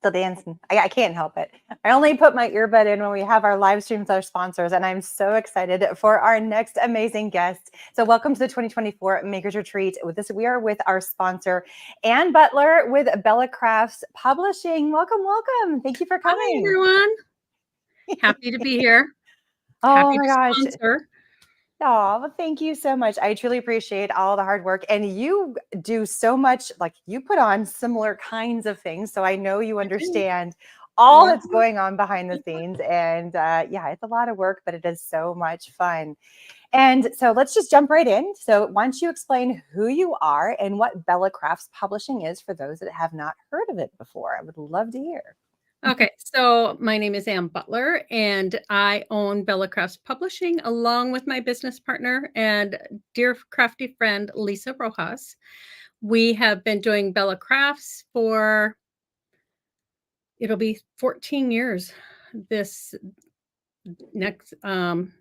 Still dancing. I can't help it. I only put my earbud in when we have our live streams with our sponsors, and I'm so excited for our next amazing guest. So welcome to the 2024 Makers Retreat. With this, we are with our sponsor, Ann Butler with Bella Crafts Publishing. Welcome, welcome. Thank you for coming. Hi, everyone. Happy to be here. Oh Happy my to gosh. sponsor. Oh, well, thank you so much. I truly appreciate all the hard work. And you do so much, like you put on similar kinds of things. So I know you understand all Yeah. that's going on behind the scenes. And yeah, it's a lot of work, but it is so much fun. And so let's just jump right in. So why don't you explain who you are and what Bella Crafts Publishing is for those that have not heard of it before? I would love to hear. Okay, so my name is Ann Butler, and I own Bella Crafts Publishing along with my business partner and dear crafty friend, Lisa Rojas. We have been doing Bella Crafts for, it'll be 14 years this next, in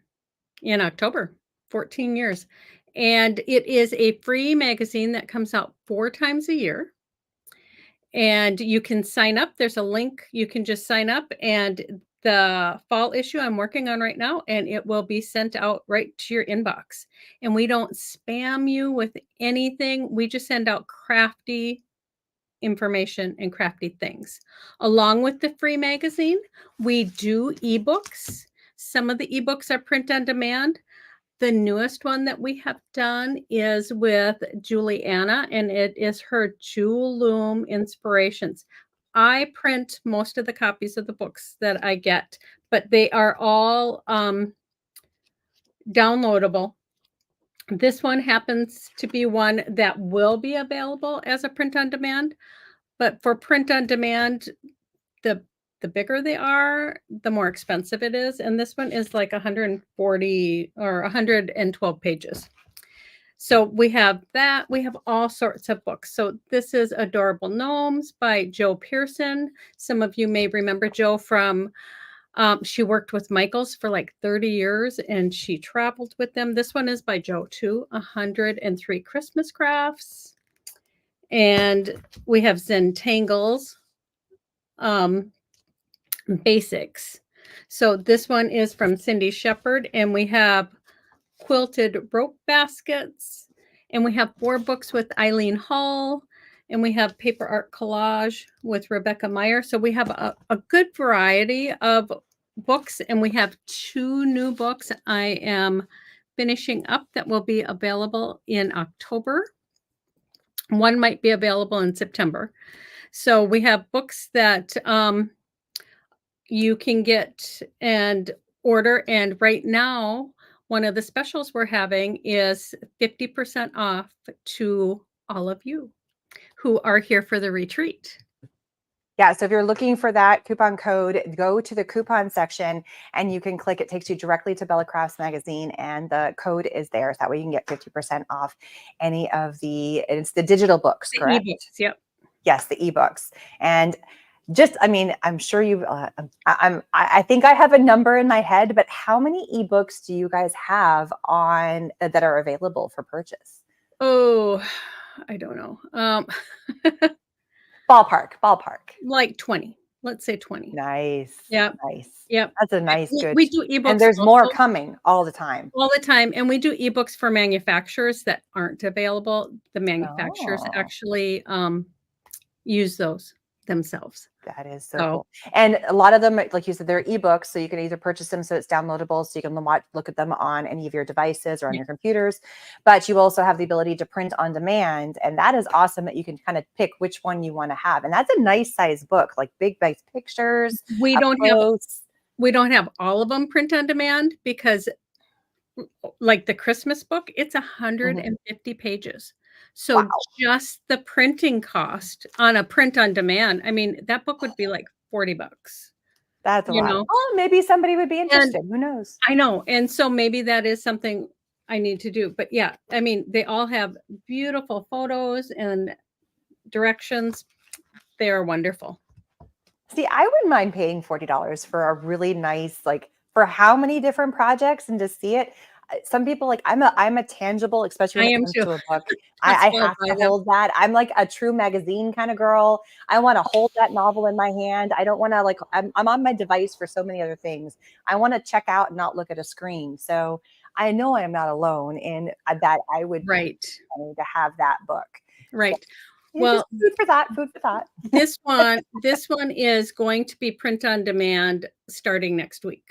October, 14 years. And it is a free magazine that comes out 4 times a year. And you can sign up. There's a link. You can just sign up, and the fall issue I'm working on right now, and it will be sent out right to your inbox. And we don't spam you with anything. We just send out crafty information and crafty things. Along with the free magazine, we do ebooks. Some of the ebooks are print on demand. The newest one that we have done is with Juliana, and it is her Jewel Loom Inspirations. I print most of the copies of the books that I get, but they are all downloadable. This one happens to be one that will be available as a print on demand, but for print on demand, the bigger they are, the more expensive it is. And this one is like 140 or 112 pages. So we have that. We have all sorts of books. So this is Adorable Gnomes by Jo Pearson. Some of you may remember Jo from, she worked with Michaels for like 30 years and she traveled with them. This one is by Jo too, 103 Christmas Crafts. And we have Zentangles. Basics. So this one is from Cindy Shepherd, and we have quilted rope baskets, and we have 4 books with Eileen Hall, and we have paper art collage with Rebecca Meyer. So we have a good variety of books, and we have 2 new books I am finishing up that will be available in October. One might be available in September. So we have books that you can get and order. And right now, one of the specials we're having is 50% off to all of you who are here for the retreat. Yeah, so if you're looking for that coupon code, go to the coupon section and you can click. It takes you directly to Bella Crafts Magazine, and the code is there. So that way you can get 50% off any of it's the digital books, correct? The ebooks, yep. Yes, the ebooks. And just, I mean, I'm sure you, I think I have a number in my head, but how many ebooks do you guys have on that are available for purchase? Oh, I don't know. Ballpark. Like 20. Let's say 20. Nice. Yep. Nice. Yep. That's a nice, good. We do ebooks. And there's more coming all the time. All the time. And we do ebooks for manufacturers that aren't available. The manufacturers actually use those themselves. That is so cool. And a lot of them, like you said, they're ebooks, so you can either purchase them so it's downloadable, so you can look at them on any of your devices or on your computers. But you also have the ability to print on demand, and that is awesome that you can kind of pick which one you want to have. And that's a nice size book, like big pictures. We don't have all of them print on demand because, like the Christmas book, it's 150 pages. So just the printing cost on a print on demand, I mean, that book would be like $40. That's a lot. Oh, maybe somebody would be interested. Who knows? I know. And so maybe that is something I need to do. But yeah, I mean, they all have beautiful photos and directions. They are wonderful. See, I wouldn't mind paying $40 for a really nice, like, for how many different projects and to see it. some people like I'm a tangible, especially I when it am comes too. to a book. That's I why have I to buy them. hold that. I'm like a true magazine kind of girl. I want to hold that novel in my hand. I don't want to like I'm on my device for so many other things. I want to check out and not look at a screen. So I know I am not alone in that I would pay Right. money to have that book. So Right. yeah, just Well, food for thought, food for thought. this one is going to be print on demand starting next week.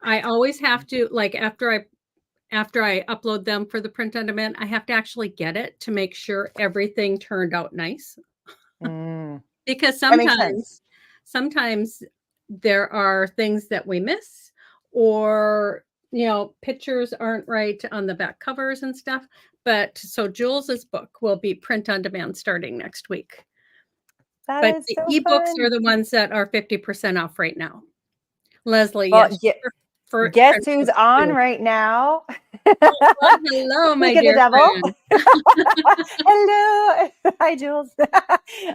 I always have to, like, after I upload them for the print on demand, I have to actually get it to make sure everything turned out nice. Mm, Because that makes sense. sometimes there are things that we miss, or, pictures aren't right on the back covers and stuff. But so Jules's book will be print on demand starting next week. That But is the so ebooks are fun. the ones that are 50% off right now. Leslie, Well, yes, for guess friend who's book on too. right now? Oh, hello, my Speak of the dear devil. friend. Hello. Hi, Jules.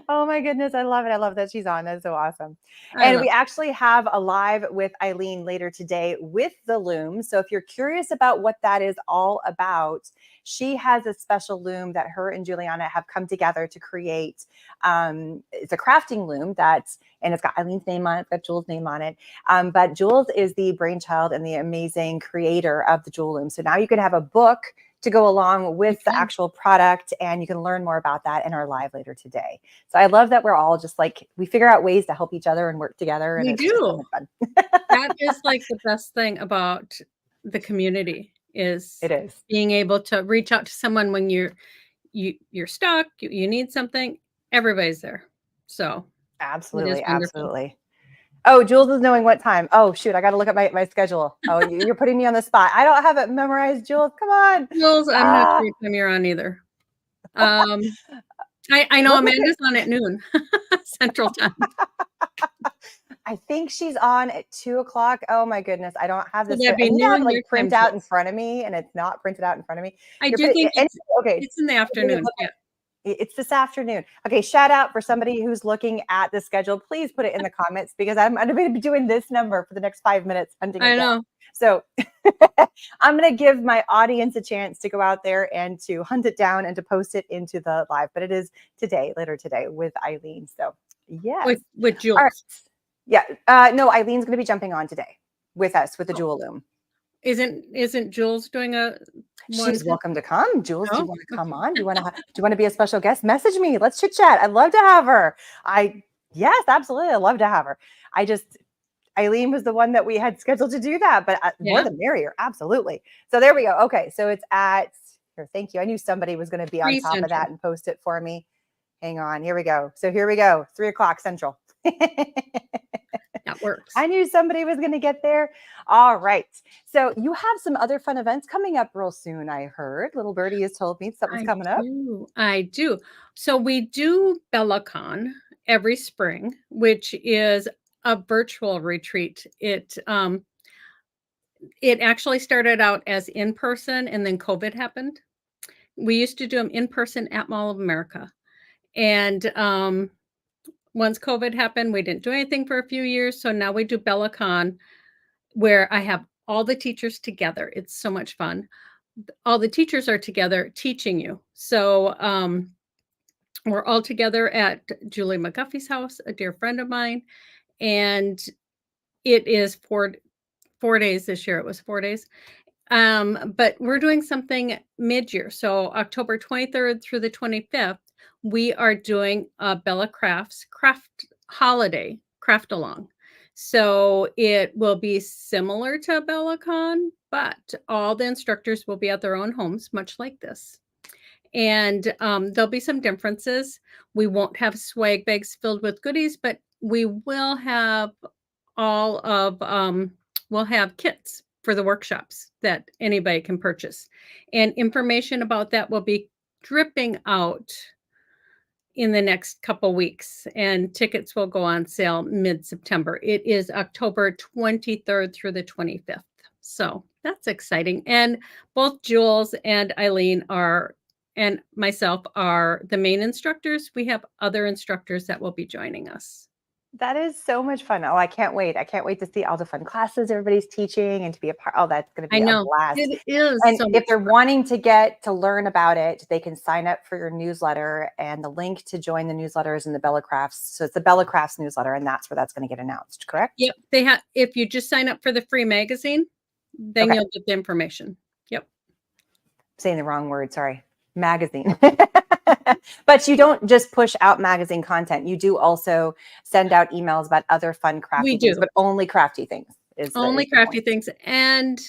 Oh my goodness. I love it. I love that she's on. That's so awesome. I And love we actually have a live with Eileen later today with the loom. So if you're curious about what that is all about, she has a special loom that her and Juliana have come together to create. It's a crafting loom and it's got Eileen's name on it, it's got Jules' name on it. But Jules is the brainchild and the amazing creator of the Jewel Loom. So now you can have a book to go along you with the can. actual product, and you can learn more about that in our live later today. So I love that we're all just like, we figure out ways to help each other and work together, and We it's just so do. much fun. That is like the best thing about the community is It is. being able to reach out to someone when you're stuck, you need something, everybody's there. So, it is Absolutely. wonderful. Absolutely. Oh, Jules is knowing what time. Oh, shoot. I got to look at my schedule. Oh, you're putting me on the spot. I don't have it memorized, Jules. Come on. Jules, I'm not Ah, sure what time you're on either. Um, I know look like Amanda's on at noon Central Time. I think she's on at 2 o'clock. Oh my goodness. I don't have So this. that'd I be need to have it noon like your print time, out in Jules. front of me, and it's not printed out in front of me. I You're do putting think and it's okay. it's in the afternoon, yeah. It's this afternoon. Okay, shout out for somebody who's looking at the schedule. Please put it in the comments because I'm going to be doing this number for the next 5 minutes, hunting it I down. know. So I'm going to give my audience a chance to go out there and to hunt it down and to post it into the live. But it is today, later today with Eileen. So yes. With All right. Jules. Yeah. No, Eileen's going to be jumping on today with us with the Oh, Jewel Loom. isn't Jules doing a one She's too? welcome to come. Jules, do you Oh, want to come okay. on? Do you want to be a special guest? Message me. Let's chit chat. I'd love to have her. Yes, absolutely. I'd love to have her. Eileen was the one that we had scheduled to do that, but more Yeah. the merrier. Absolutely. So there we go. Okay. So it's at here. Thank you. I knew somebody was going to be on 3 top of that Central. and post it for me. Hang on. Here we go. So here we go. 3 o'clock Central. That works. I knew somebody was going to get there. All right. So you have some other fun events coming up real soon, I heard. Little Birdie has told me something's I coming up. do. I do. So we do BellaCon every spring, which is a virtual retreat. It actually started out as in person, and then COVID happened. We used to do them in person at Mall of America. And once COVID happened, we didn't do anything for a few years. So now we do BellaCon, where I have all the teachers together. It's so much fun. All the teachers are together teaching you. So we're all together at Julie McGuffey's house, a dear friend of mine, and it is 4 days this year. It was 4 days. But we're doing something mid-year. So October 23rd through the 25th, we are doing a Bella Crafts craft holiday craft along. So it will be similar to BellaCon, but all the instructors will be at their own homes, much like this. And there'll be some differences. We won't have swag bags filled with goodies, but we will have all of we'll have kits for the workshops that anybody can purchase. And information about that will be dripping out in the next couple weeks, and tickets will go on sale mid-September. It is October 23rd through the 25th. So that's exciting. And both Jules and Eileen and myself are the main instructors. We have other instructors that will be joining us. That is so much fun. Oh, I can't wait. I can't wait to see all the fun classes everybody's teaching and to be a part. Oh, that's going to I be a know. blast. It is And so if much they're fun. wanting to get to learn about it, they can sign up for your newsletter, and the link to join the newsletter is in the Bella Crafts. So it's the Bella Crafts newsletter, and that's where that's going to get announced, correct? Yep, they have if you just sign up for the free magazine, then Okay. you'll get the information. Yep. Saying the wrong word, sorry. Magazine. But you don't just push out magazine content. You do also send out emails about other fun We crafty things, do. but only crafty things is Only the crafty point. things, and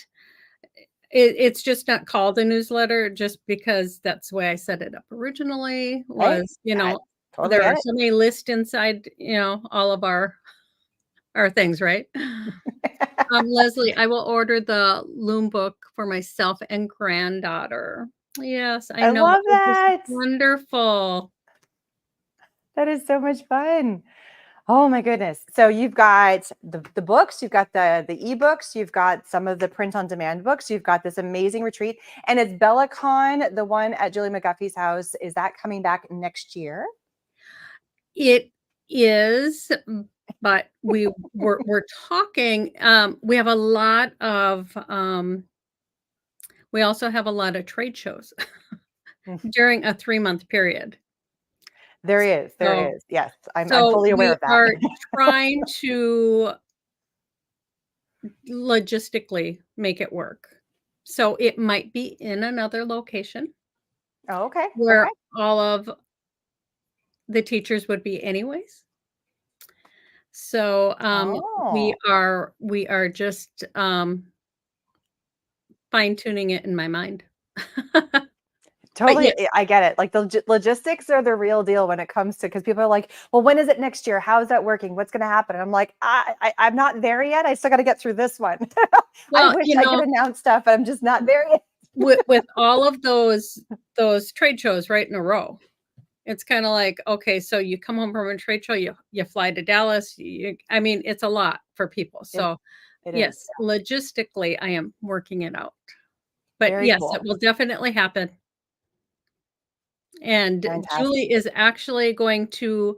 it's just not called a newsletter just because that's the way I set it up originally Hey, was, I totally there are get so many lists inside, all of our things, right? it. Leslie, I will order the loom book for myself and granddaughter. Yes, I I know. love It was that. wonderful. That is so much fun. Oh my goodness. So you've got the books, you've got the ebooks, you've got some of the print on demand books, you've got this amazing retreat. And it's BellaCon, the one at Julie McGuffey's house. Is that coming back next year? It is, but we're talking, we have a lot of, we also have a lot of trade shows Mm. during a 3-month period. There is, there So is. Yes, I'm so fully aware we of that. are trying to logistically make it work. So it might be in another location Oh, okay. Okay. where all of the teachers would be anyways. So, we Oh. are just, fine tuning it in my mind. But Totally, yes, I get it. Like the logistics are the real deal when it comes to because people are like, "Well, when is it next year? How is that working? What's going to happen?" And I'm like, I'm not there yet. I still got to get through this one. I well, wish I could announce stuff, but I'm just not there yet." with all of those trade shows right in a row, it's kinda like, okay, so you come home from a trade show, you fly to Dallas, I mean, it's a lot for people. It, So, it is yes, logistically, I am working it out. But very yes, it cool, will definitely happen. And fantastic. Julie is actually going to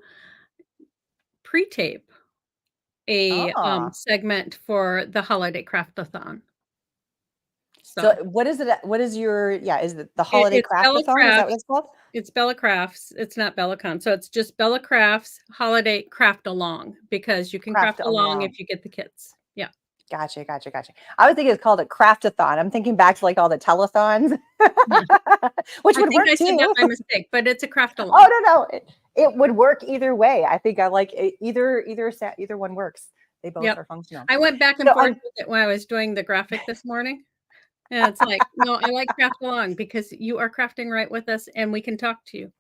pre-tape a, Ah, segment for the holiday craftathon. so So, what is it? What is your yeah? Is it the it holiday it's Bella craftathon? Is that what Crafts. it's called? It's Bella Crafts. It's not BellaCon. So it's just Bella Crafts Holiday Craft Along because you can Craft craft along along. if you get the kits. Yeah. Gotcha, gotcha, gotcha. I was thinking it's called a craftathon. I'm thinking back to like all the telethons, Yeah. which I would think work I said that too. by mistake, but it's a craft Oh along. no, it would work either way. I think I like it, either one works. They both Yep. are functional. I went back and So forth on with it when I was doing the graphic this morning. And it's like, no, I like craft along because you are crafting right with us and we can talk to you.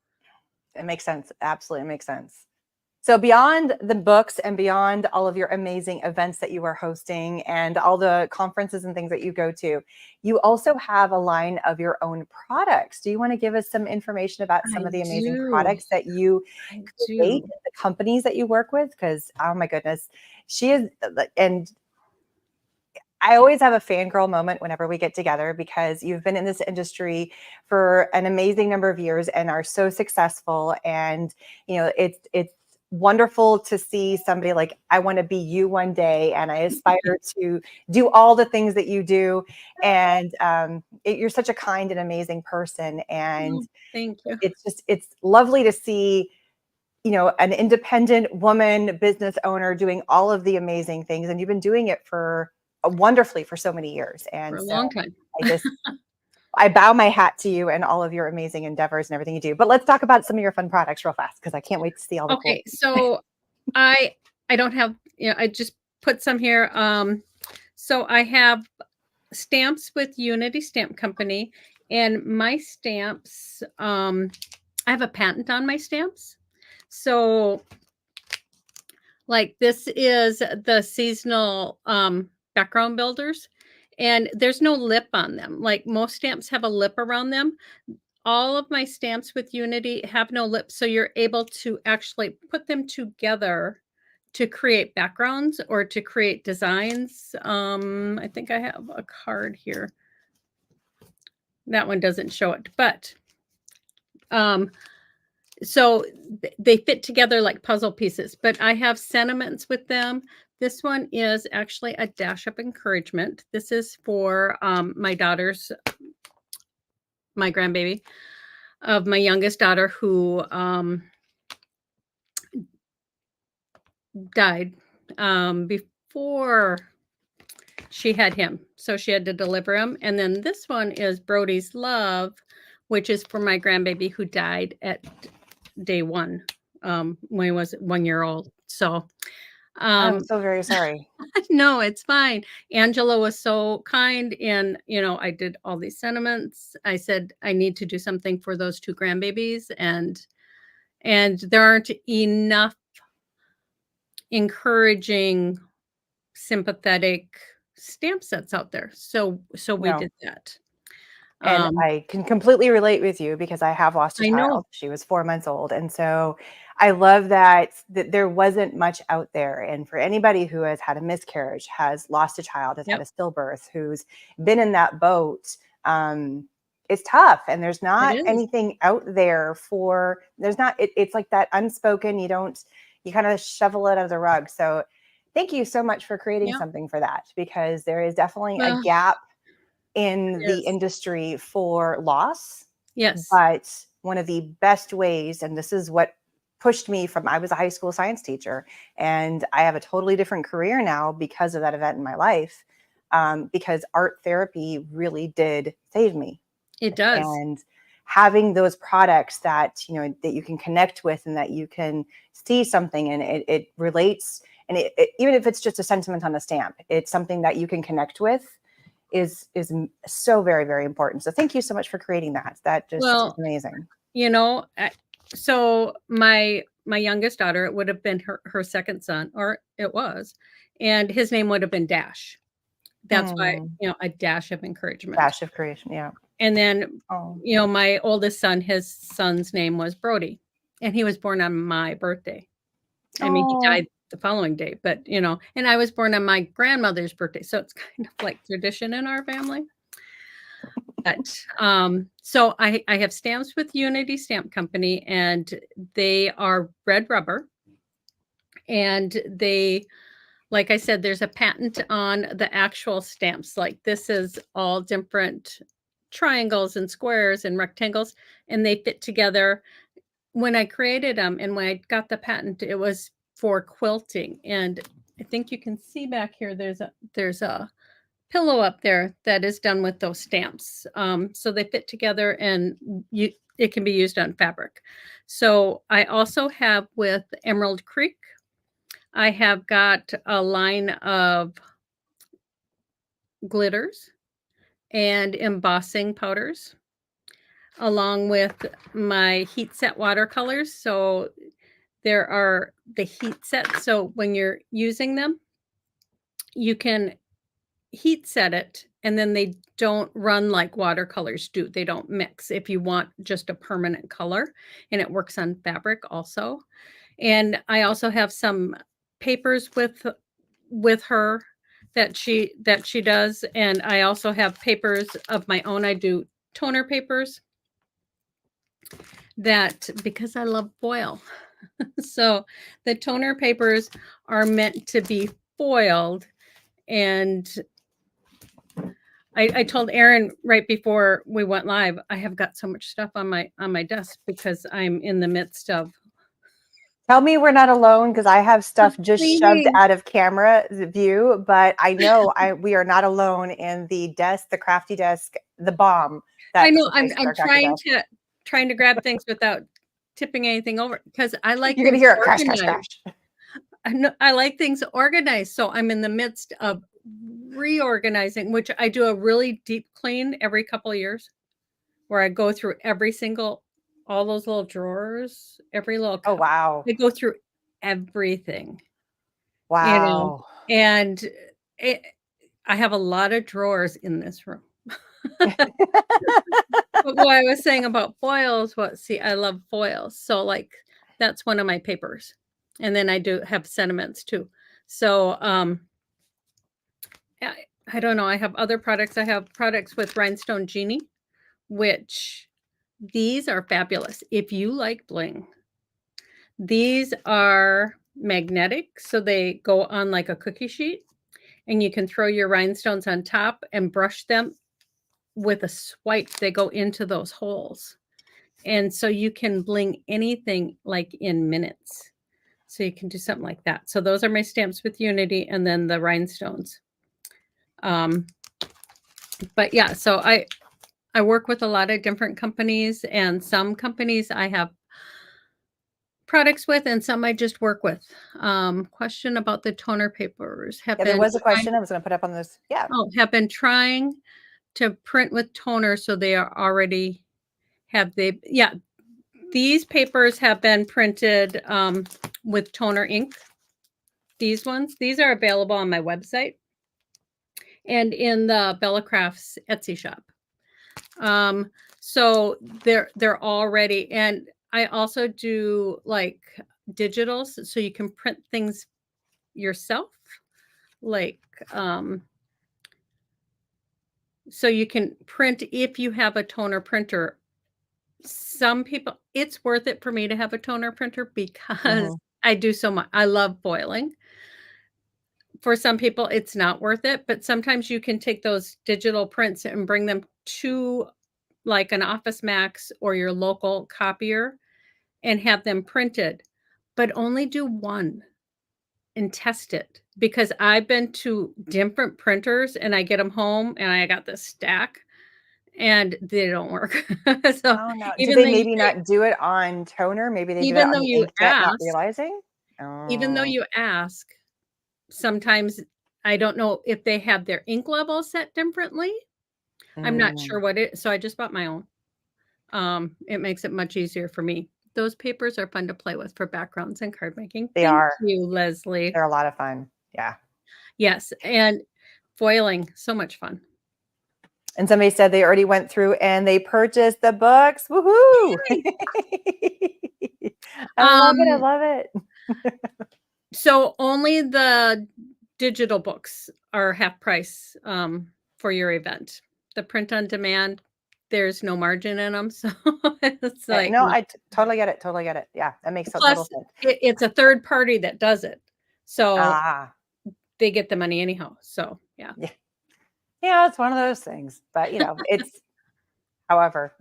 it makes sense. Absolutely, it makes sense. So beyond the books and beyond all of your amazing events that you are hosting and all the conferences and things that you go to, you also have a line of your own products. Do you want to give us some information about some I of the amazing do. products that you I create, do. the companies that you work with? Because oh my goodness, she is, and I always have a fangirl moment whenever we get together because you've been in this industry for an amazing number of years and are so successful. And it's wonderful to see somebody like I want to be you one day, and I aspire to do all the things that you do. And you're such a kind and amazing person, and Oh, thank you. it's lovely to see an independent woman business owner doing all of the amazing things. And you've been doing it for wonderfully for so many years. For And a so long time. I just, I bow my hat to you and all of your amazing endeavors and everything you do. But let's talk about some of your fun products real fast because I can't wait to see all the cool Okay, so I I don't have, I just put some here. So I have stamps with Unity Stamp Company, and my stamps, I have a patent on my stamps. So, like this is the seasonal background builders, and there's no lip on them. Like most stamps have a lip around them. All of my stamps with Unity have no lip, so you're able to actually put them together to create backgrounds or to create designs. I think I have a card here. That one doesn't show it, but um, so they fit together like puzzle pieces, but I have sentiments with them. This one is actually a dash of encouragement. This is for my daughter's, my grandbaby of my youngest daughter who died before she had him. So she had to deliver him. And then this one is Brody's Love, which is for my grandbaby who died at day one when he was 1 year old. So I'm so very sorry. no, it's fine. Angela was so kind, and I did all these sentiments. I said I need to do something for those two grandbabies, and there aren't enough encouraging, sympathetic stamp sets out there. So we No. did that. And Um, I can completely relate with you because I have lost a I know. child. She was 4 months old. And so I love that there wasn't much out there. And for anybody who has had a miscarriage, has lost a child, has had Yep, a stillbirth, who's been in that boat, it's tough. And there's it not is. anything out there it's like that unspoken, you kind of shovel it under the rug. So thank you so much for creating Yeah. something for that, because there is definitely a Well, gap it in the is. industry for loss. Yes. But one of the best ways, and this is what pushed me from, I was a high school science teacher, and I have a totally different career now because of that event in my life, because art therapy really did save me. It does. And having those products that that you can connect with, and that you can see something, and it relates, and even if it's just a sentiment on a stamp, it's something that you can connect with, is so very, very important. So thank you so much for creating that. That just is Well, amazing. you know, I, so my youngest daughter, it would have been her second son, or it was, and his name would have been Dash. That's why, Hmm. a dash of encouragement. Dash of creation. Yeah. And then, Oh. my oldest son, his son's name was Brody, and he was born on my birthday. I mean, he Oh. died the following day, but and I was born on my grandmother's birthday, so it's kind of like tradition in our family. But so I have stamps with Unity Stamp Company, and they are red rubber, and they, like I said, there's a patent on the actual stamps. Like, this is all different triangles and squares and rectangles, and they fit together. When I created them and when I got the patent, it was for quilting. And I think you can see back here, there's a pillow up there that is done with those stamps. So they fit together, and it can be used on fabric. So I also have with Emerald Creek, I have got a line of glitters and embossing powders, along with my heat set watercolors. So there are the heat sets. So when you're using them, you can heat set it, and then they don't run like watercolors do. They don't mix if you want just a permanent color, and it works on fabric also. And I also have some papers with her that she does, and I also have papers of my own. I do toner papers, that because I love foil. So the toner papers are meant to be foiled, and I told Aaron right before we went live, I have got so much stuff on my desk because I'm in the midst of Tell me we're not alone, because I have stuff just shoved cleaning. out of camera view, but I know we are not alone in the crafty desk, the bomb I that's know replaced with I'm our crafty desk. trying to grab things without tipping anything over, because I like You're gonna things hear it crash, crash, organized. crash. I like things organized, so I'm in the midst of reorganizing, which I do a really deep clean every couple of years, where I go through all those little drawers, every little Oh, cup. wow. I go through everything, you know, Wow. and it, I have a lot of drawers in this room. But what I was saying about foils, see, I love foils. So, like, that's one of my papers. And then I do have sentiments too. So, I don't know. I have other products. I have products with Rhinestone Genie, which these are fabulous. If you like bling, These are magnetic, so they go on like a cookie sheet, and you can throw your rhinestones on top and brush them with a swipe. They go into those holes. And so you can bling anything like in minutes. So you can do something like that. So those are my stamps with Unity, and then the rhinestones. But yeah, so I work with a lot of different companies, and some companies I have products with, and some I just work with. Question about the toner papers. Yeah, there was a question I was going to put up on this. Yeah. Have been trying to print with toner, so they are already these papers have been printed with toner ink. These ones, these are available on my website and in the Bella Crafts Etsy shop. So they're all ready. And I also do like digitals, so you can print things yourself. Like so you can print if you have a toner printer. Some people, it's worth it for me to have a toner printer because I do so much. I love foiling. For some people, it's not worth it, but sometimes you can take those digital prints and bring them to like an Office Max or your local copier and have them printed, but only do one and test it, because I've been to different printers and I get them home and I got this stack and they don't work. So Oh, no. Did even they though maybe not do it on toner? Maybe they did it even on though the you inkjet, not ask, realizing? even though Oh. you ask, sometimes I don't know if they have their ink level set differently. I'm not sure Mm. what it, so I just bought my own. It makes it much easier for me. Those papers are fun to play with for backgrounds and card making. They Thank are. you, Leslie. They're a lot of fun. Yeah. Yes, and foiling, so much fun. And somebody said they already went through and they purchased the books. Woohoo! I love it. I Um, love it. so only the digital books are half price for your event. The print on demand, there's no margin in them, so it's like No, I totally get it. Totally get it. Yeah, that makes total plus sense. it's a third party that does it, so Ah, they get the money anyhow. So yeah. yeah. Yeah, it's one of those things. But, it's however.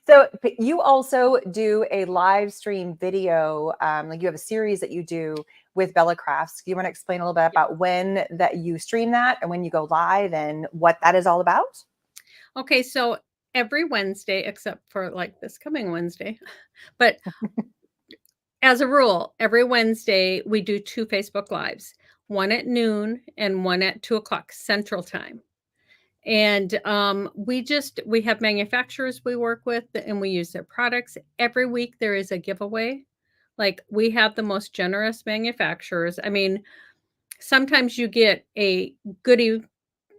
So you also do a live stream video, like you have a series that you do with Bella Crafts. Do you want to explain a little bit about when that you stream that and when you go live and what that is all about? Okay, so every Wednesday, except for like this coming Wednesday, but as a rule, every Wednesday we do 2 Facebook Lives, one at noon and one at 2 o'clock Central Time. And we have manufacturers we work with and we use their products. Every week there is a giveaway. Like we have the most generous manufacturers. I mean, sometimes you get a goodie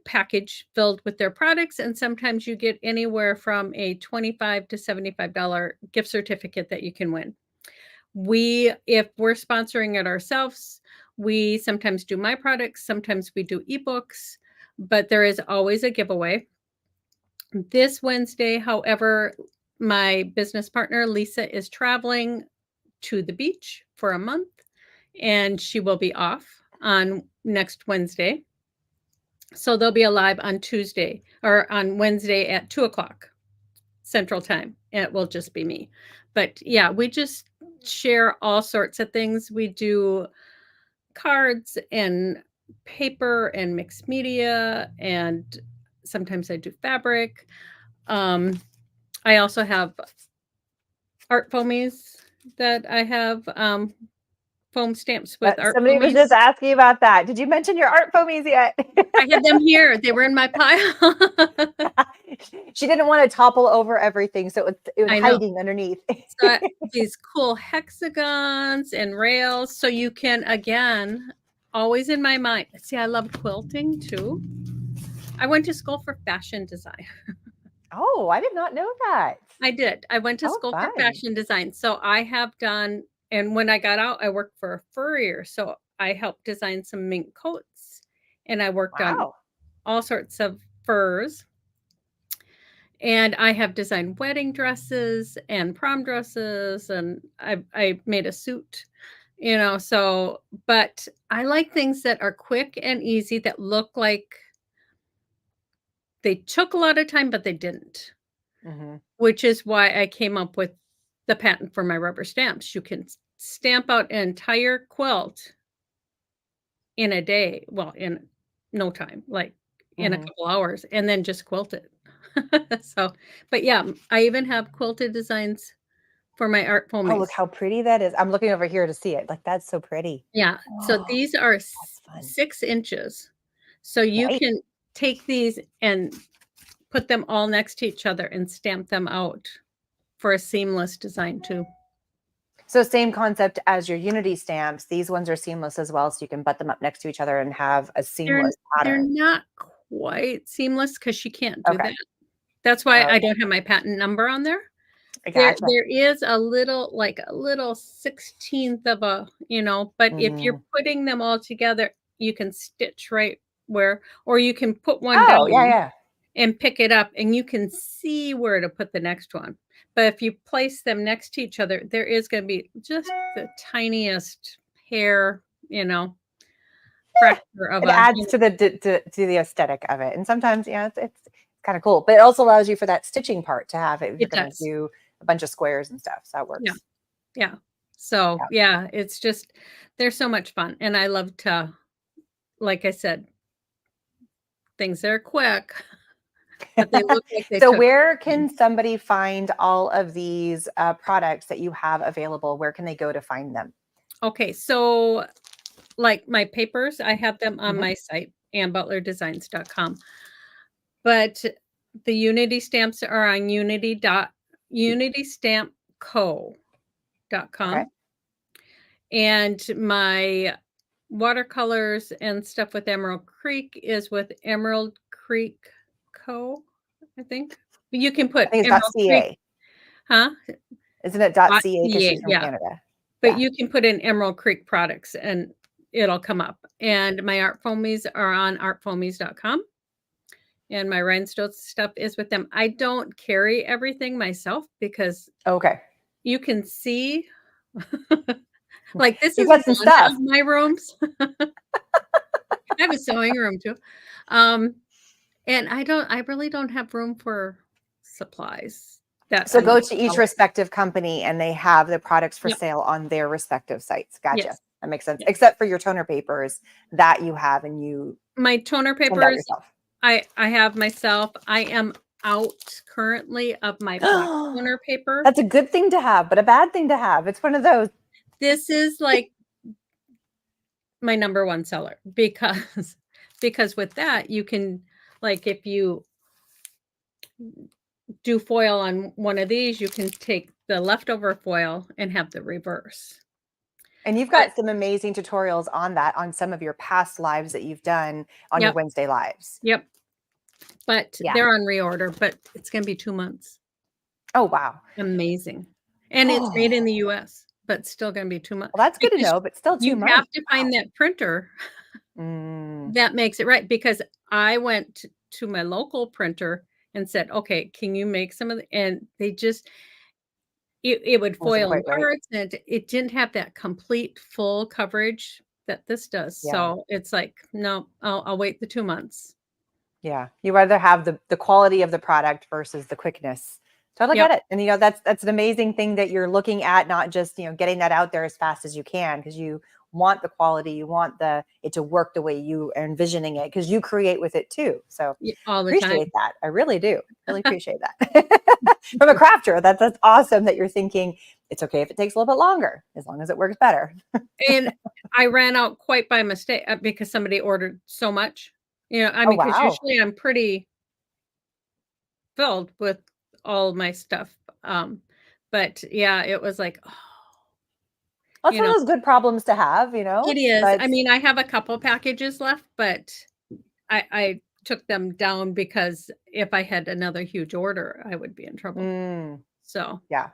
package filled with their products, and sometimes you get anywhere from a $25 to $75 gift certificate that you can win. If we're sponsoring it ourselves, we sometimes do my products, sometimes we do ebooks, but there is always a giveaway. This Wednesday, however, my business partner Lisa is traveling to the beach for a month, and she will be off on next Wednesday. So they'll be alive on Tuesday or on Wednesday at 2 o'clock Central Time. And it will just be me. But yeah, we just share all sorts of things. We do cards and paper and mixed media, and sometimes I do fabric. I also have art foamies that I have foam stamps with art Somebody was just foamies. asking about that. Did you mention your art foamies yet? I had them here. They were in my pile. She didn't want to topple over everything, so it was I know. hiding underneath. So these cool hexagons and rails. So you can, again, always in my mind. See, I love quilting too. I went to school for fashion design. Oh, I did not know that. I did. I went to Oh, school for fun. fashion design. So I have done, and when I got out, I worked for a furrier. So I helped design some mink coats, and I worked on Wow. all sorts of furs. And I have designed wedding dresses and prom dresses, and I made a suit, so but I like things that are quick and easy that look like they took a lot of time, but they didn't, Hmm. which is why I came up with the patent for my rubber stamps. You can stamp out an entire quilt in a day, well, in no time, like in a Hmm. couple hours, and then just quilt it. So, but yeah, I even have quilted designs for my art Oh, look foamies. how pretty that is. I'm looking over here to see it. Like, that's so pretty. Yeah, so Oh, these are that's fun. 6 inches. So you Right. can take these and put them all next to each other and stamp them out for a seamless design too. So same concept as your Unity stamps. These ones are seamless as well, so you can butt them up next to each other and have a They're seamless they're pattern. not quite seamless because she can't do Okay. that. That's why I Okay. don't have my patent number on there. I There gotcha. there is a little, like, a little 16th of a, but if you're Hmm. putting them all together, you can stitch right where, or you can put one Oh, yeah, down yeah. and pick it up, and you can see where to put the next one. But if you place them next to each other, there is gonna be just the tiniest hair, fracture of It a, adds to the aesthetic of it. And sometimes, yeah, it's kind of cool. But it also allows you for that stitching part to have it if you're it going to does. do a bunch of squares and stuff. So that Yeah, works. yeah. So, Yeah. yeah, it's just they're so much fun, and I love to, like I said, things that are quick, but they look like they So took. where can somebody find all of these products that you have available? Where can they go to find them? Okay, so, like, my papers, I have them on Mhm. my site, annbutlerdesigns.com, but the Unity stamps are on unitystampco.com, Okay. and my watercolors and stuff with Emerald Creek is with Emerald Creek Co., I think. You can I put think it's Emerald Creek. .ca. Huh? Isn't it .ca because .ca, she's from yeah. Canada? But Yeah. you can put in Emerald Creek products and it'll come up. And my art foamies are on artfoamies.com. And my rhinestone stuff is with them. I don't carry everything myself because Okay. you can see, like, this You've is got some one stuff. of my rooms. I have a sewing room too. Um, and I really don't have room for supplies that So I'm go gonna to each sell. respective company and they have the products for Yep. sale on their respective sites. Gotcha. Yes. That makes sense. Yes. Except for your toner papers that you have and you My toner send out papers, yourself. I have myself. I am out currently of my black toner paper. That's a good thing to have, but a bad thing to have. It's one of those. This is like my number one seller because because with that you can, like, if you do foil on one of these, you can take the leftover foil and have the reverse. And you've But got some amazing tutorials on that on some of your past lives that you've done on your yep, Wednesday lives. yep. But Yeah. they're on reorder, but it's gonna be 2 months. Oh, wow. Amazing. And it's made in the Oh, US, but still gonna be 2 months well, that's good to because know, but still you 2 months. have to Wow. find that printer Mm, that makes it right, because I went to my local printer and said, "Okay, can you make some of the," and they just it would wasn't foil in quite right. parts, and it didn't have that complete full coverage that this does, Yeah. so it's like, "No, I'll wait the 2 months." Yeah, you rather have the quality of the product versus the quickness. Totally Yep, get it. And that's an amazing thing that you're looking at, not just, getting that out there as fast as you can because you want the quality, you want it to work the way you are envisioning it because you create with it too. So all the time. appreciate that. I really do. Really appreciate that. From a crafter, that's awesome that you're thinking it's okay if it takes a little bit longer as long as it works better. And I ran out quite by mistake, because somebody ordered so much, I Oh, mean, because wow. usually I'm pretty filled with all my stuff, but yeah, it was like, oh, Well, it's you one know, of those good problems to have, it is. but I mean, I have a couple packages left, but I took them down because if I had another huge order, I would be in trouble. mm, So, yeah.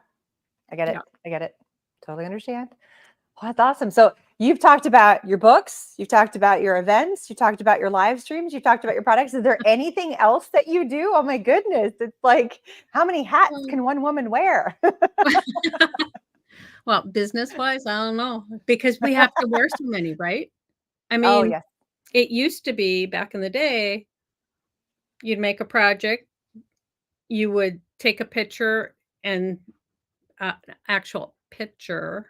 I get yeah. it. I get it. Totally understand. Well, that's awesome. So You've talked about your books, you've talked about your events, you talked about your live streams, you've talked about your products. Is there anything else that you do? Oh my goodness. It's like, how many hats can one woman wear? Well, business-wise, I don't know, because we have to wear so many, right? I Oh, mean, yes. it used to be back in the day, you'd make a project, you would take a picture and actual picture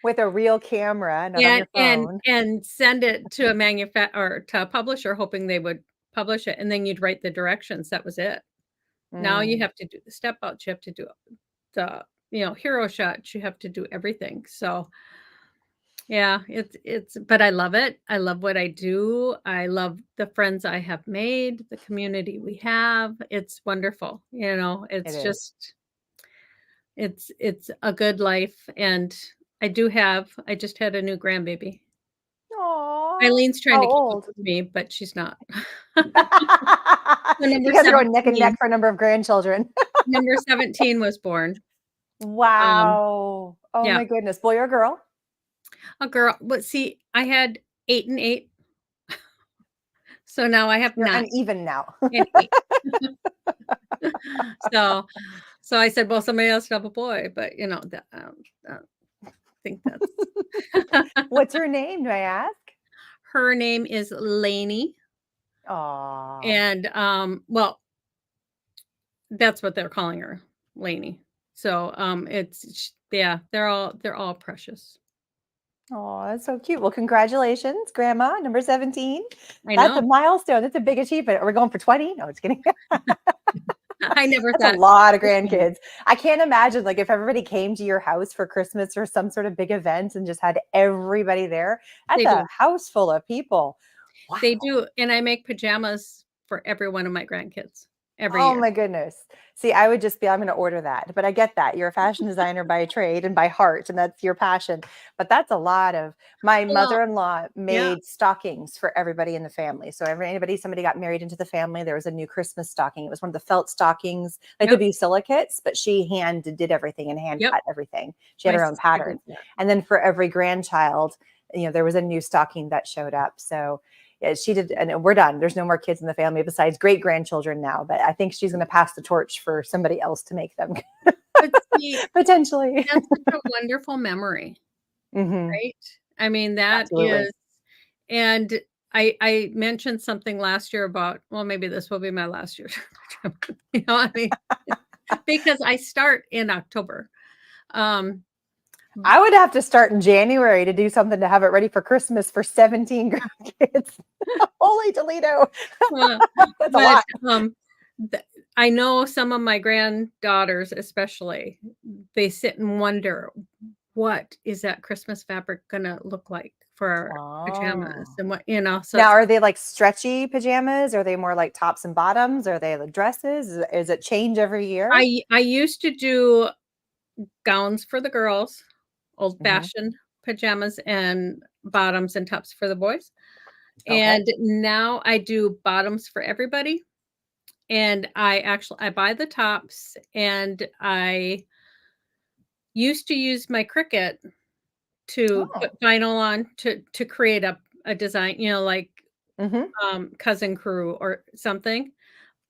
With a real camera, not on your phone. and send it to a or to a publisher hoping they would publish it, and then you'd write the directions, that was it. Now you Mm, have to do the step outs, you have to do the, hero shots, you have to do everything, so, yeah, it's but I love it, I love what I do, I love the friends I have made, the community we have, it's wonderful, it it's is. just it's a good life, and I just had a new grandbaby. Aw. Eileen's trying How to keep up old? with me, but she's not. So You guys are going neck and neck for a number of grandchildren. number 17 was born. Um, Wow. Oh yeah, my goodness. Boy or girl? a girl, but see, I had 8 and 8, so now I have You're 9 uneven now. and 8. So so I said, "Well, somebody else have a boy," but, that I don't think that's What's her name, do I ask? her name is Lainey, Aw. and, well, that's what they're calling her, Lainey. So, yeah, they're all precious. Oh, that's so cute. Well, congratulations, grandma, number 17. I That's a know. milestone. That's a big achievement. Are we going for 20? No, just kidding. I never That's a thought lot of this one. grandkids. I can't imagine like if everybody came to your house for Christmas or some sort of big event and just had everybody there. That's They a do. house full of people. Wow. They do, and I make pajamas for every one of my grandkids every Oh year. my goodness. See, I would just be, I'm going to order that. But I get that. You're a fashion designer by trade and by heart, and that's your passion. But that's a lot of my Well, mother-in-law yeah, made stockings for everybody in the family. So somebody got married into the family, there was a new Christmas stocking. It was one of the felt stockings, like the yep, Busilicates, but she hand did everything and hand yep. cut everything. She had My her own sister did pattern. that. And then for every grandchild, there was a new stocking that showed up. So yeah, she did, and we're done. There's no more kids in the family besides great grandchildren now. But I think she's going to pass the torch for somebody else to make them But see, potentially. that's such a wonderful memory, Hmm. right? I mean, that Absolutely. is, and I mentioned something last year about, well, maybe this will be my last year. I mean, because I start in October. Um, I would have to start in January to do something to have it ready for Christmas for 17 grandkids. Holy Toledo. well, That's a but, lot. th I know some of my granddaughters especially, they sit and wonder, "What is that Christmas fabric gonna look like for our pajamas?" Oh. And so Now, it's are they like stretchy pajamas? Are they more like tops and bottoms? Are they the dresses? Is it change every year? I used to do gowns for the girls, Hmm. old-fashioned pajamas and bottoms and tops for the boys, Okay. and now I do bottoms for everybody, and I buy the tops, and I used to use my Cricut to Oh. put vinyl on to create a design, like, Hmm. Cousin Crew or something,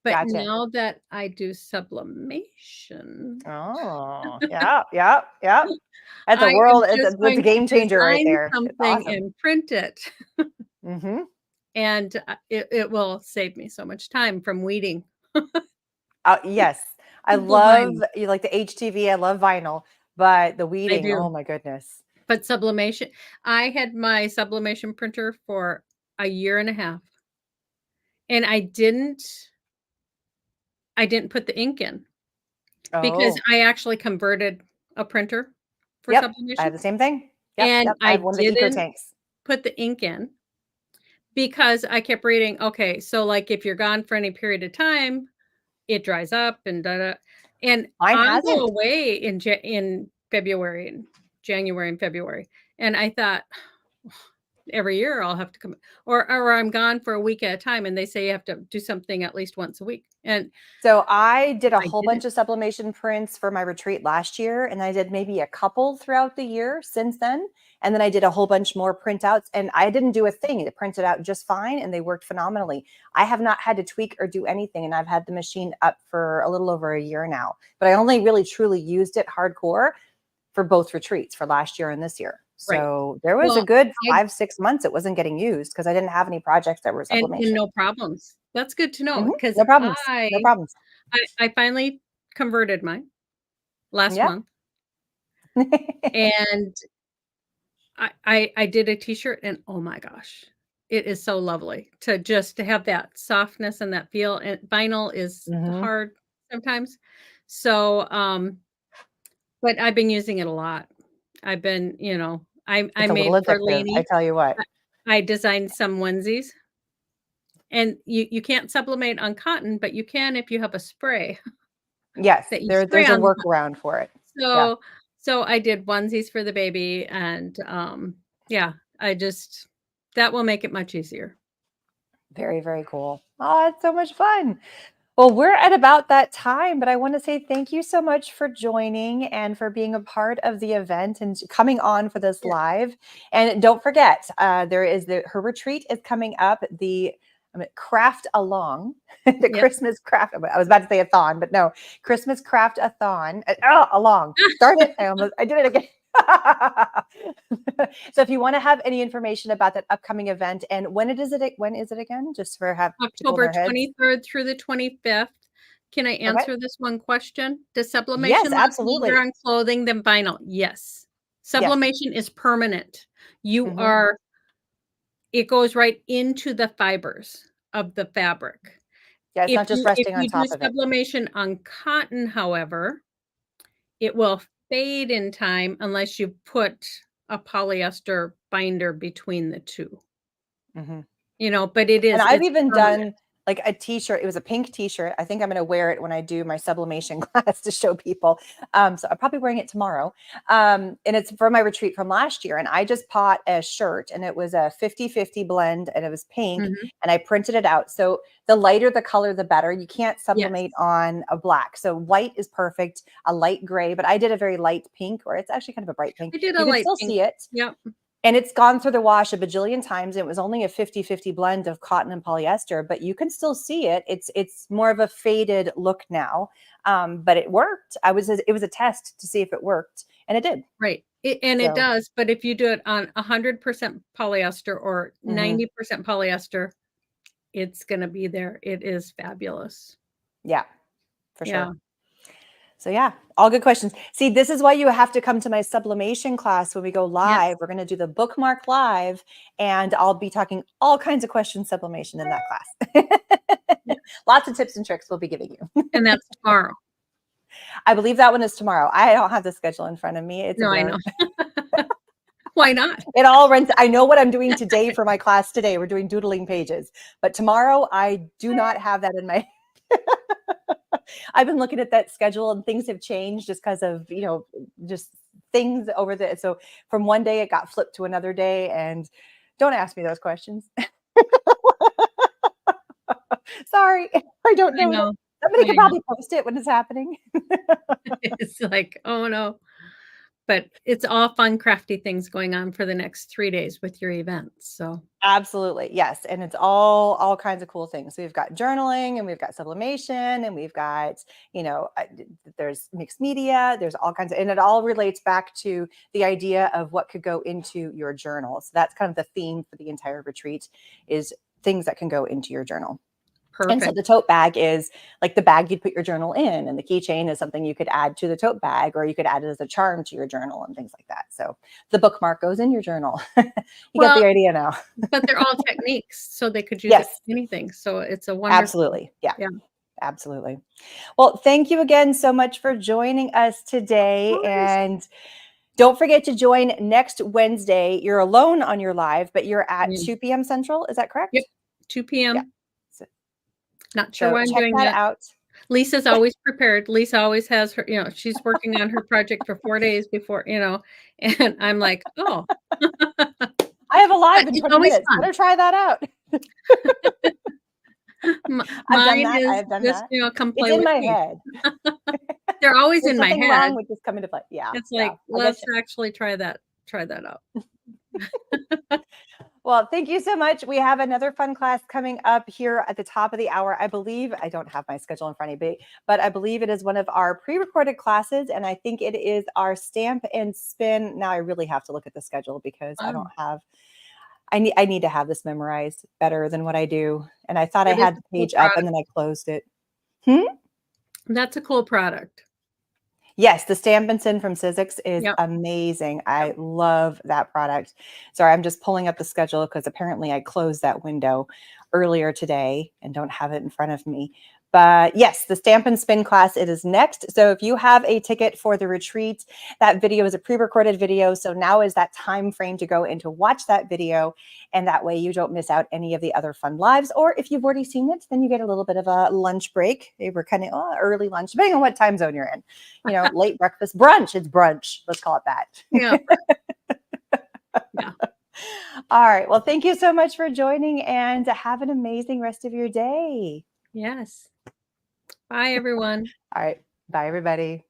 but Gotcha. now that I do sublimation, Oh, yeah, yeah, yeah. That's a I am world. just That's a going to game changer right design there. It's something awesome. and print it, Hmm. and, it will save me so much time from weeding Yes, I the love vinyl. you like the HTV. I love vinyl, but the I weeding. do, Oh my goodness. but sublimation I had my sublimation printer for a year and a half, and I didn't put the ink in because Oh, I actually converted a printer for yep. I have sublimation, the same thing. Yep, and yep. I I have one of the eco didn't tanks. put the ink in because I kept reading, okay, so, like, if you're gone for any period of time, it dries up and da da, and Mine I go hasn't. away in February and January and February, and I thought, every year I'll have to come, or I'm gone for a week at a time, and they say you have to do something at least once a week, and So I did a I whole did it. bunch of sublimation prints for my retreat last year, and I did maybe a couple throughout the year since then. And then I did a whole bunch more printouts, and I didn't do a thing. It printed out just fine, and they worked phenomenally. I have not had to tweak or do anything, and I've had the machine up for a little over a year now. But I only really truly used it hardcore for both retreats, for last year and this year. Right. So there was a Well, good I 5, 6 months it wasn't getting used because I didn't have any projects that were and sublimation. no problems. That's good to know, Mhm. because No problems. No problems. I finally converted mine last Yeah. month, and I did a T-shirt, and oh my gosh, it is so lovely to just to have that softness and that feel, and vinyl is Mhm. hard sometimes. So, but I've been using it a lot. I've been, I It's a little made for addictive, I Lainey, tell you what. I I designed some onesies, and you can't sublimate on cotton, but you can if you have a spray Yes, that you spray there's a on the cotton. workaround for it. Yeah, So so I did onesies for the baby, and, yeah, I just that will make it much easier. very, very cool. Oh, it's so much fun. Well, we're at about that time, but I want to say thank you so much for joining and for being a part of the event and coming on for this Yeah. live. And don't forget, her retreat is coming up. Craft along, the Yep. Christmas craft. I was about to say a thon, but no, Christmas craft a thon. Along. Darn it! I did it again. So if you want to have any information about that upcoming event and when is it again? Just for have people in October their heads. 23rd through the 25th. Can I Okay. answer this one question? Does Yes, sublimation last longer absolutely. on clothing than vinyl? Yes. Yes. Sublimation is permanent. You Mhm. are it goes right into the fibers of the fabric. Yeah, it's If not just you resting on do top of it. sublimation on cotton, however, it will fade in time unless you put a polyester binder between the 2, Mhm. but And I've it's even permanent. done like a t-shirt. It was a pink t-shirt. I think I'm going to wear it when I do my sublimation class to show people. So I'm probably wearing it tomorrow. And it's for my retreat from last year. And I just bought a shirt and it was a 50-50 blend and it was pink Mhm. and I printed it out. So the lighter the color, the better. You can't Yes. sublimate on a black. So white is perfect, a light gray, but I did a very light pink, or it's actually kind of a bright pink. I did a You could light still pink. see it. Yep. And it's gone through the wash a bajillion times. It was only a 50-50 blend of cotton and polyester, but you can still see it. It's more of a faded look now. But it worked. It was a test to see if it worked, and it did. Right. It So, does, but if you do it on 100% polyester or mhm, 90% polyester, it's gonna be there. It is fabulous. yeah, for Yeah. sure. So yeah, all good questions. See, this is why you have to come to my sublimation class when we go Yes. live. We're going to do the bookmark live, and I'll be talking all kinds of questions sublimation in that class. Yeah. Lots of tips and tricks we'll be giving you. And that's tomorrow. I believe that one is tomorrow. I don't have the schedule in front of me. It's a No, I know. blur. Why not? It all runs. I know what I'm doing today for my class today. We're doing doodling pages, but tomorrow I do not have that in my. I've been looking at that schedule and things have changed just because of, just things over the. So from one day it got flipped to another day. And don't ask me those questions. Sorry. I don't I know that. know. Somebody I could know. probably post it when it's happening. It's like, "Oh, no." But it's all fun, crafty things going on for the next 3 days with your events, so Absolutely. Yes. And it's all kinds of cool things. So we've got journaling and we've got sublimation and we've got, there's mixed media, there's all kinds of, and it all relates back to the idea of what could go into your journal. So that's kind of the theme for the entire retreat is things that can go into your journal. And so perfect. the tote bag is like the bag you'd put your journal in, and the keychain is something you could add to the tote bag, or you could add it as a charm to your journal and things like that. So the bookmark goes in your journal. You get Well, the idea now. but they're all techniques, so they could use it Yes, for anything, so it's a wonderful. absolutely. Yeah, Yeah. absolutely. Well, thank you again so much for joining us Of today. course. And don't forget to join next Wednesday. You're alone on your live, but you're at Mm. 2 p.m. Central. Is that Yep, correct? 2 Yeah. PM. So, Not sure so why I'm check doing that that. out. Lisa's always prepared. Lisa always has her she's working on her project for 4 days before, and I'm like, "Oh." I have a live in It's 20 always minutes. fun. Better try that out. I've done Mine that. I is have done just, that. come It's play in with my me. head. They're always There's in my nothing head. wrong with just coming to play. Yeah. It's Yeah. like, I get let's actually try that out. Well, thank you so much. We have another fun class coming up here at the top of the hour. I believe, I don't have my schedule in front of me, but I believe it is one of our pre-recorded classes. And I think it is our stamp and spin. Now I really have to look at the schedule because I don't have, I need to have this memorized better than what I do. And I thought I That is had a the cool page up and product. then I closed it. That's a cool product. Yes, the Stamp and Sin from Sizzix is Yep. amazing. I love that product. Sorry, I'm just pulling up the schedule because apparently I closed that window earlier today and don't have it in front of me. But yes, the Stamp and Spin class, it is next. So if you have a ticket for the retreat, that video is a pre-recorded video. So now is that time frame to go and to watch that video. And that way you don't miss out any of the other fun lives. Or if you've already seen it, then you get a little bit of a lunch break. They were kind of early lunch, depending on what time zone you're in. Late breakfast, brunch. It's brunch. Let's call it that. Yeah. Yeah. All right. Well, thank you so much for joining and have an amazing rest of your day. Yes. Bye, everyone. All right. Bye, everybody.